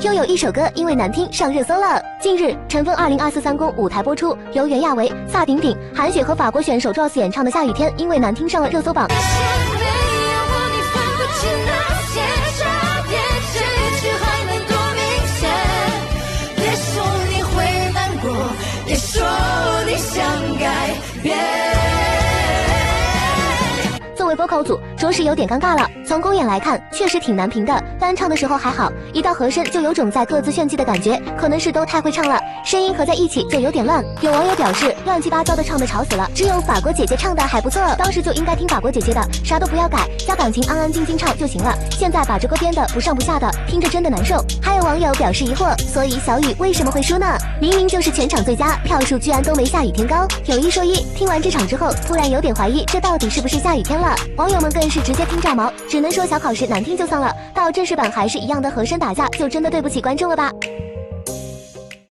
又有一首歌因为难听上热搜了。近日，陈风2024三公舞台播出，由袁娅维、萨顶顶、韩雪和法国选手 Joss 演唱的《下雨天》因为难听上了热搜榜。作为 vocal 组，着实有点尴尬了。从公演来看，确实挺难评的。单唱的时候还好，一到和声就有种在各自炫技的感觉，可能是都太会唱了，声音合在一起就有点乱。有网友表示，乱七八糟的唱的吵死了，只有法国姐姐唱的还不错，当时就应该听法国姐姐的，啥都不要改，加感情安安静静唱就行了。现在把这歌编的不上不下的，听着真的难受。还有网友表示疑惑，所以小雨为什么会输呢？明明就是全场最佳，票数居然都没下雨天高。有一说一，听完这场之后，突然有点怀疑这到底是不是下雨天了。网友们更是直接听炸毛，只能说小考试难听就算了，到正式版还是一样的和声打架，就真的对不起观众了吧。